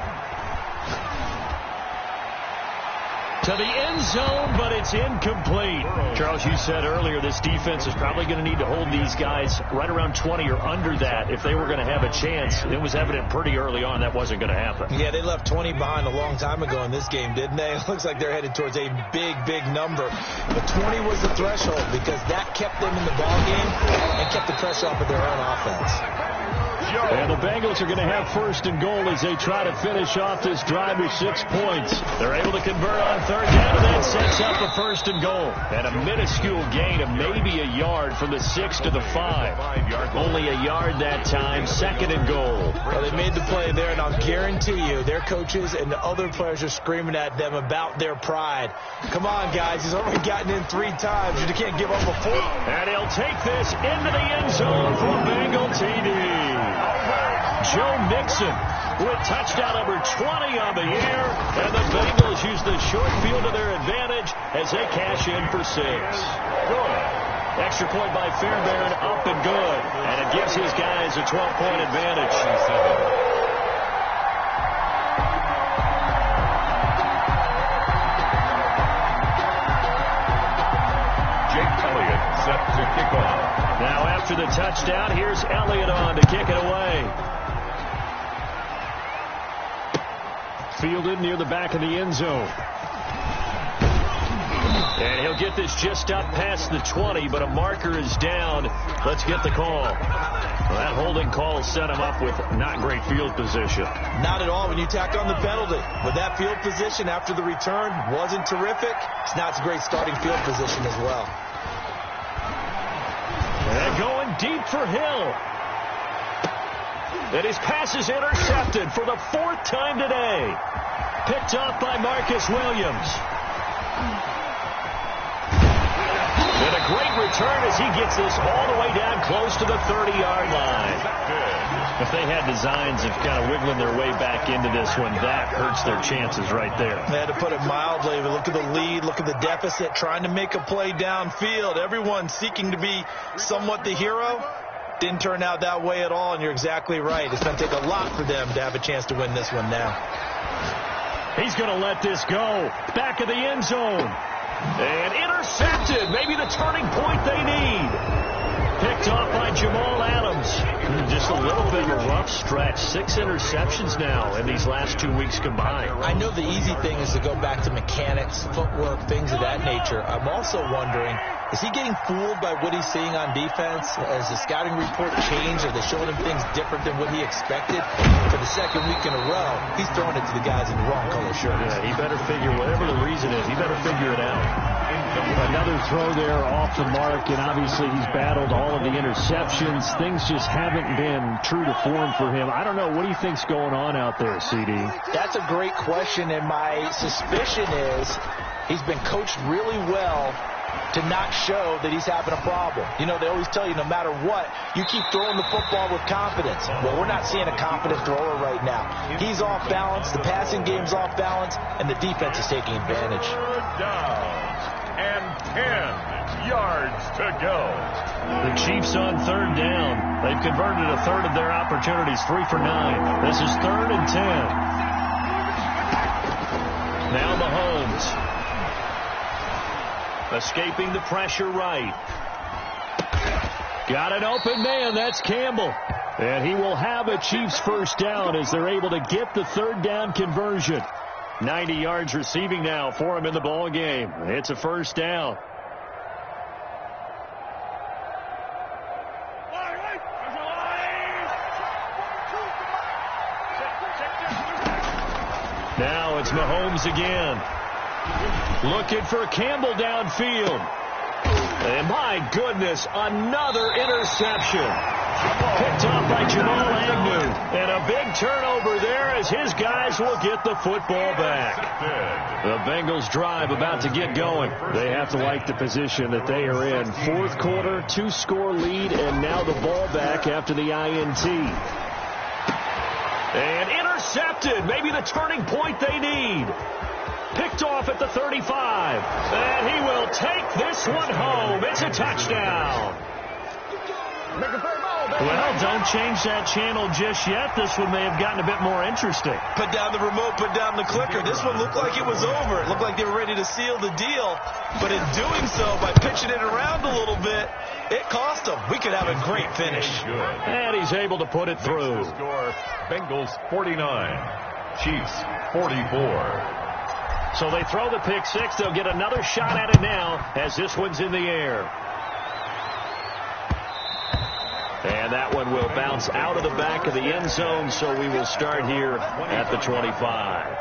Speaker 1: To the end zone, but it's incomplete. Charles, you said earlier this defense is probably going to need to hold these guys right around 20 or under that if they were going to have a chance. It was evident pretty early on that wasn't going to happen.
Speaker 3: Yeah, they left 20 behind a long time ago in this game, didn't they? It looks like they're headed towards a big, big number. But 20 was the threshold because that kept them in the ball game and kept the pressure off of their own offense.
Speaker 1: And the Bengals are going to have first and goal as they try to finish off this drive with 6 points. They're able to convert on third down, and that sets up a first and goal. And a minuscule gain of maybe a yard from the 6 to the 5. Only a yard that time, second and goal.
Speaker 3: Well, they made the play there, and I'll guarantee you their coaches and the other players are screaming at them about their pride. Come on, guys. He's already gotten in 3 times. You can't give up a 4th.
Speaker 1: And he'll take this into the end zone for Bengal TD. Joe Mixon with touchdown number 20 on the year, and the Bengals use the short field to their advantage as they cash in for 6. Good. Extra point by Fairbairn, up and good, and it gives his guys a 12-point advantage.
Speaker 2: Set to kick off.
Speaker 1: Now after the touchdown, here's Elliott on to kick it away. Fielded near the back of the end zone. And he'll get this just up past the 20, but a marker is down. Let's get the call. Well, that holding call set him up with not great field position.
Speaker 3: Not at all when you tack on the penalty. With that field position after the return wasn't terrific. Now it's a great starting field position as well.
Speaker 1: And going deep for Hill. And his pass is intercepted for the 4th time today. Picked off by Marcus Williams. And a great return as he gets this all the way down close to the 30-yard line. If they had designs of kind of wiggling their way back into this one, that hurts their chances right there.
Speaker 3: They had to put it mildly. Look at the lead. Look at the deficit. Trying to make a play downfield. Everyone seeking to be somewhat the hero. Didn't turn out that way at all, and you're exactly right. It's going to take a lot for them to have a chance to win this one now.
Speaker 1: He's going to let this go. Back of the end zone. And intercepted. Maybe the turning point they need. Picked off by Jamal Adams. Just a little bit of a rough stretch. 6 interceptions now in these last 2 weeks combined.
Speaker 3: I know the easy thing is to go back to mechanics, footwork, things of that nature. I'm also wondering, is he getting fooled by what he's seeing on defense? Has the scouting report changed? Are they showing him things different than what he expected? For the 2nd week in a row, he's throwing it to the guys in the wrong color shirts.
Speaker 1: Yeah, he better figure, whatever the reason is, he better figure it out. Another throw there off the mark, and obviously he's battled all of the interceptions. Things just haven't been true to form for him. I don't know. What do you think's going on out there, CD?
Speaker 3: That's a great question, and my suspicion is he's been coached really well to not show that he's having a problem. You know, they always tell you no matter what, you keep throwing the football with confidence. Well, we're not seeing a confident thrower right now. He's off balance, the passing game's off balance, and the defense is taking advantage.
Speaker 2: And 10 yards to go.
Speaker 1: The Chiefs on 3rd down. They've converted a third of their opportunities, 3 for 9. This is 3rd and 10. Now Mahomes. Escaping the pressure right. Got an open man. That's Campbell. And he will have a Chiefs first down as they're able to get the 3rd down conversion. 90 yards receiving now for him in the ball game. It's a first down. Now it's Mahomes again. Looking for Campbell downfield. And my goodness, another interception. Picked off by Jamal Agnew. And a big turnover there as his guys will get the football back. The Bengals drive about to get going. They have to like the position that they are in. 4th quarter, 2-score lead, and now the ball back after the INT. And intercepted. Maybe the turning point they need. Picked off at the 35. And he will take this one home. It's a touchdown. Well, don't change that channel just yet. This one may have gotten a bit more interesting.
Speaker 3: Put down the remote, put down the clicker. This one looked like it was over. It looked like they were ready to seal the deal. But in doing so, by pitching it around a little bit, it cost them. We could have a great finish.
Speaker 1: And he's able to put it through.
Speaker 2: Score, Bengals 49, Chiefs 44.
Speaker 1: So they throw the pick 6. They'll get another shot at it now as this one's in the air. And that one one will bounce out of the back of the end zone, so we will start here at the 25.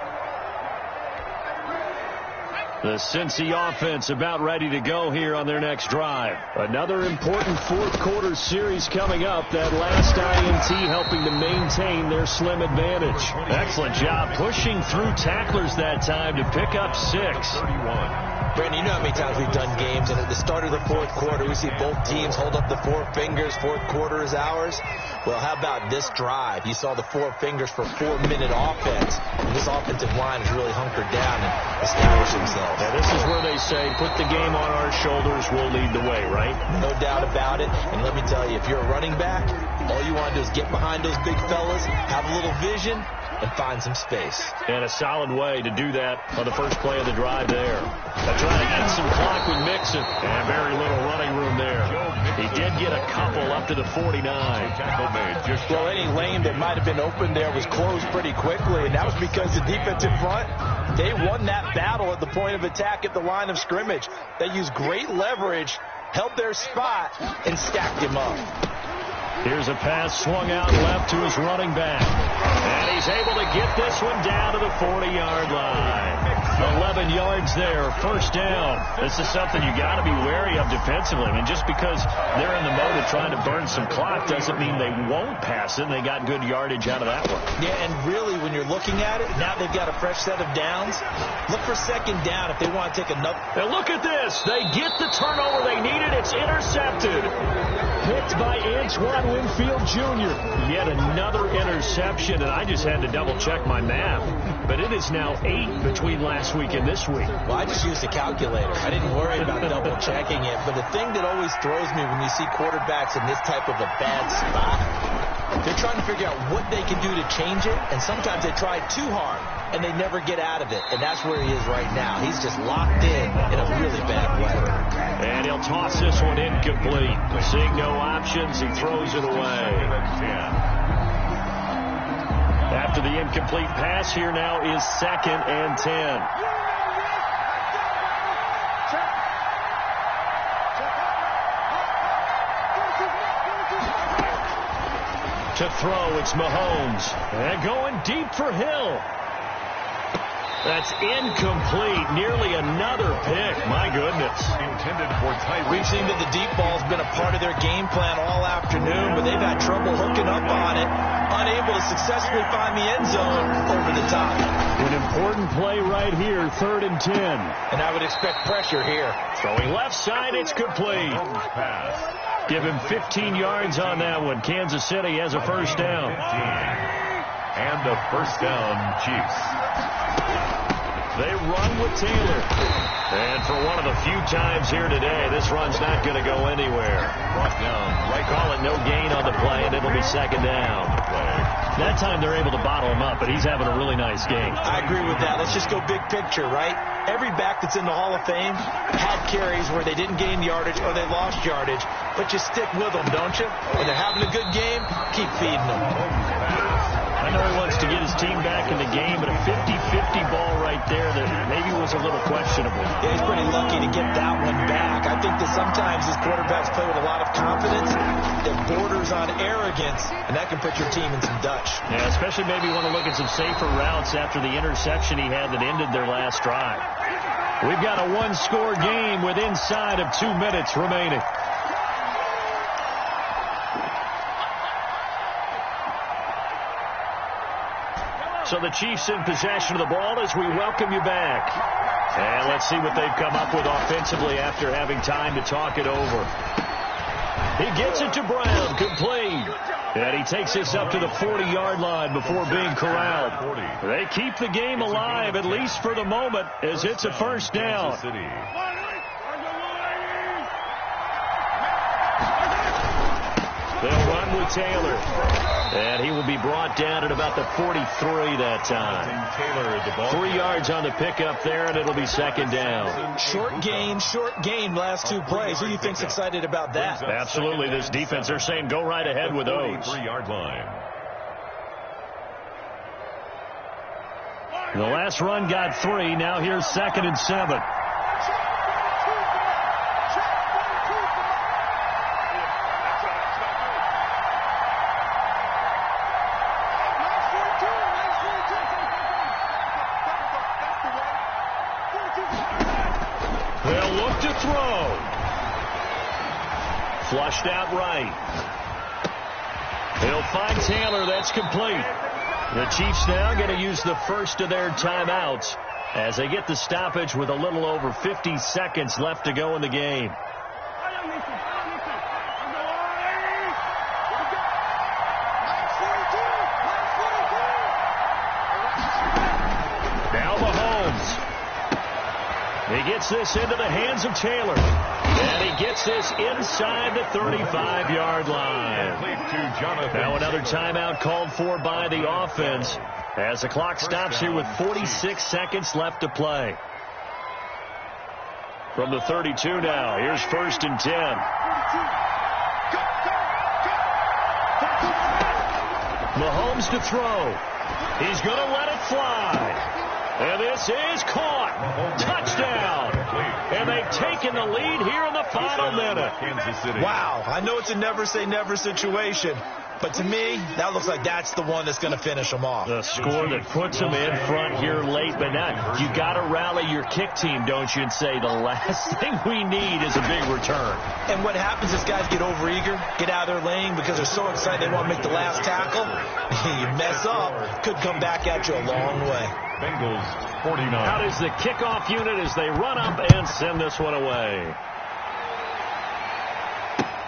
Speaker 1: The Cincy offense about ready to go here on their next drive. Another important fourth-quarter series coming up. That last INT helping to maintain their slim advantage. Excellent job pushing through tacklers that time to pick up 6.
Speaker 2: 31.
Speaker 3: Brandon, you know how many times we've done games, and at the start of the fourth quarter, we see both teams hold up the 4 fingers. Fourth quarter is ours. Well, how about this drive? You saw the 4 fingers for 4-minute offense. And this offensive line is really hunkered down and established themselves.
Speaker 1: Yeah, this is where they say, put the game on our shoulders, we'll lead the way, right?
Speaker 3: No doubt about it. And let me tell you, if you're a running back, all you want to do is get behind those big fellas, have a little vision, and find some space.
Speaker 1: And a solid way to do that on the first play of the drive there. They're trying to get some clock with Mixon. And very little running room there. He did get a couple up to the 49.
Speaker 3: Well, any lane that might have been open there was closed pretty quickly, and that was because the defensive front, they won that battle at the point of attack at the line of scrimmage. They used great leverage, held their spot, and stacked him up.
Speaker 1: Here's a pass swung out left to his running back. And he's able to get this one down to the 40-yard line. 11 yards there, first down. This is something you got to be wary of defensively. I mean, just because they're in the mode of trying to burn some clock doesn't mean they won't pass it. And they got good yardage out of that one.
Speaker 3: Yeah, and really, when you're looking at it, now they've got a fresh set of downs. Look for second down if they want to take another.
Speaker 1: Now look at this. They get the turnover they needed. It's intercepted. Picked by Antoine Winfield Jr. Yet another interception, and I just had to double-check my math. But it is now 8 between last week and this week.
Speaker 3: Well, I just used a calculator. I didn't worry about double-checking it. But the thing that always throws me when you see quarterbacks in this type of a bad spot, they're trying to figure out what they can do to change it, and sometimes they try too hard, and they never get out of it. And that's where he is right now. He's just locked in a really bad way.
Speaker 1: And he'll toss this one incomplete. Seeing no options, he throws it away. After the incomplete pass, here now is 2nd and 10. To throw, it's Mahomes. And going deep for Hill. That's incomplete. Nearly another pick. My goodness.
Speaker 2: Intended for Tyree.
Speaker 3: We've seen that the deep ball's been a part of their game plan all afternoon, but they've had trouble hooking up on it, unable to successfully find the end zone over the top.
Speaker 1: An important play right here, 3rd and 10.
Speaker 3: And I would expect pressure here.
Speaker 1: Throwing left side, it's complete. Give him 15 yards on that one. Kansas City has a first down.
Speaker 2: And the first down, Chiefs.
Speaker 1: They run with Taylor. And for one of the few times here today, this run's not going to go anywhere.
Speaker 2: Brought down.
Speaker 1: Right, call it no gain on the play, and it'll be 2nd down. That time they're able to bottle him up, but he's having a really nice game.
Speaker 3: I agree with that. Let's just go big picture, right? Every back that's in the Hall of Fame had carries where they didn't gain yardage or they lost yardage, but you stick with them, don't you? When they're having a good game, keep feeding them.
Speaker 1: I know he wants to get his team back in the game, but a 50-50 ball right there that maybe was a little questionable.
Speaker 3: Yeah, he's pretty lucky to get that one back. I think that sometimes these quarterbacks play with a lot of confidence that borders on arrogance, and that can put your team in some Dutch.
Speaker 1: Yeah, especially maybe want to look at some safer routes after the interception he had that ended their last drive. We've got a one-score game with inside of 2 minutes remaining. So the Chiefs in possession of the ball as we welcome you back. And let's see what they've come up with offensively after having time to talk it over. He gets it to Brown, complete. And he takes this up to the 40-yard line before being corralled. They keep the game alive, at least for the moment, as it's a first down. They'll run with Taylor. And he will be brought down at about the 43 that time. 3 yards on the pickup there, and it'll be 2nd down.
Speaker 3: Short gain, last 2 plays. Who do you think's excited about that?
Speaker 1: Absolutely. This defense, they're saying go right ahead with those.
Speaker 2: 3-yard line.
Speaker 1: The last run got 3. Now here's 2nd and 7. look to throw. Flushed out right. He'll find Taylor. That's complete. The Chiefs now going to use the first of their timeouts as they get the stoppage with a little over 50 seconds left to go in the game. Now Mahomes. He gets this into the hands of Taylor. And he gets this inside the 35-yard line. Now another timeout called for by the offense as the clock stops here with 46 seconds left to play. From the 32 now, here's 1st and 10. Mahomes to throw. He's going to let it fly. And this is caught. Touchdown. And they've taken the lead here in the final minute.
Speaker 3: Wow, I know it's a never-say-never situation, but to me, that looks like that's the one that's going to finish them off.
Speaker 1: The score that puts them in front here late, but now you got to rally your kick team, don't you, and say the last thing we need is a big return.
Speaker 3: And what happens is guys get overeager, get out of their lane because they're so excited they want to make the last tackle. You mess up, could come back at you a long way.
Speaker 2: Bengals 49.
Speaker 1: Out is the kickoff unit as they run up and send this one away.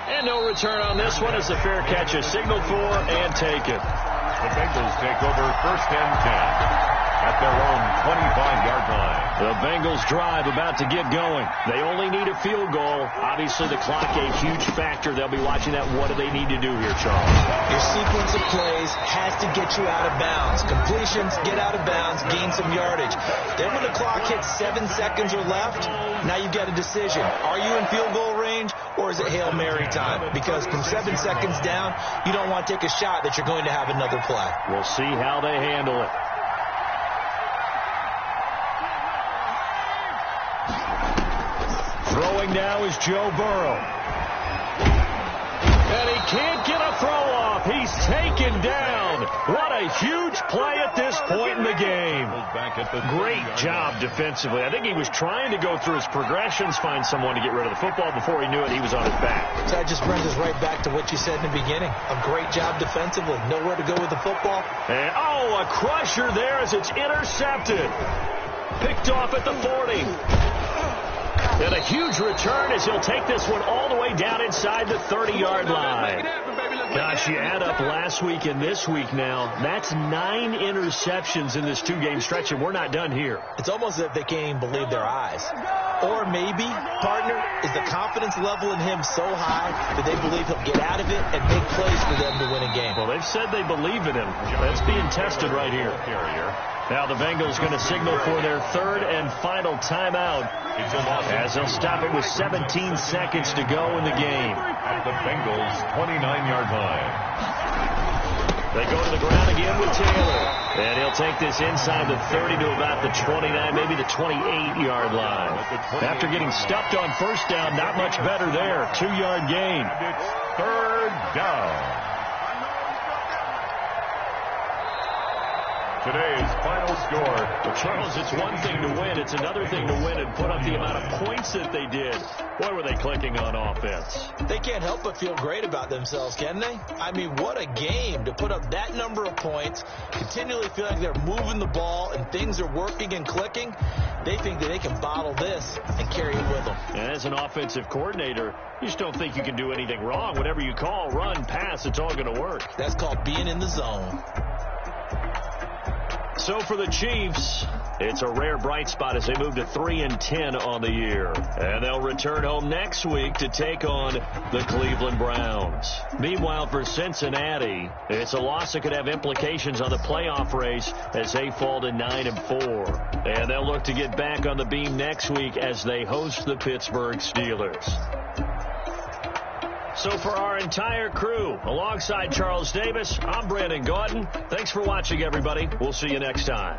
Speaker 1: And no return on this one as the fair catch is signaled for and taken.
Speaker 2: The Bengals take over 1st and 10 at their own 25-yard line.
Speaker 1: The Bengals drive about to get going. They only need a field goal. Obviously, the clock a huge factor. They'll be watching that. What do they need to do here, Charles?
Speaker 3: Your sequence of plays has to get you out of bounds. Completions, get out of bounds, gain some yardage. Then when the clock hits 7 seconds or left, now you've got a decision. Are you in field goal range or is it Hail Mary time? Because from 7 seconds down, you don't want to take a shot that you're going to have another play.
Speaker 1: We'll see how they handle it. Throwing now is Joe Burrow. And he can't get a throw off. He's taken down. What a huge play at this point in the game. Great job defensively. I think he was trying to go through his progressions, find someone to get rid of the football. Before he knew it, he was on his back.
Speaker 3: So that just brings us right back to what you said in the beginning. A great job defensively. Nowhere to go with the football.
Speaker 1: And, oh, a crusher there as it's intercepted. Picked off at the 40. And a huge return as he'll take this one all the way down inside the 30-yard line. Gosh, you add up last week and this week now, that's 9 interceptions in this 2-game stretch, and we're not done here.
Speaker 3: It's almost as if they can't even believe their eyes. Or maybe, partner, is the confidence level in him so high that they believe he'll get out of it and make plays for them to win a game.
Speaker 1: Well, they've said they believe in him. That's being tested right here. Now the Bengals going to signal for their 3rd and final timeout as they'll stop it with 17 seconds to go in the game.
Speaker 2: At the Bengals' 29-yard line.
Speaker 1: They go to the ground again with Taylor. And he'll take this inside the 30 to about the 29, maybe the 28-yard line. After getting stuffed on 1st down, not much better there. 2-yard gain.
Speaker 2: And it's 3rd down. Today's final score.
Speaker 1: Well, Charles, it's one thing to win. It's another thing to win and put up the amount of points that they did. Boy, were they clicking on offense.
Speaker 3: They can't help but feel great about themselves, can they? I mean, what a game to put up that number of points, continually feel like they're moving the ball and things are working and clicking. They think that they can bottle this and carry it with them.
Speaker 1: And as an offensive coordinator, you just don't think you can do anything wrong. Whatever you call, run, pass, it's all going to work.
Speaker 3: That's called being in the zone.
Speaker 1: So for the Chiefs, it's a rare bright spot as they move to 3-10 on the year. And they'll return home next week to take on the Cleveland Browns. Meanwhile, for Cincinnati, it's a loss that could have implications on the playoff race as they fall to 9-4. And they'll look to get back on the beam next week as they host the Pittsburgh Steelers. So for our entire crew, alongside Charles Davis, I'm Brandon Gautin. Thanks for watching, everybody. We'll see you next time.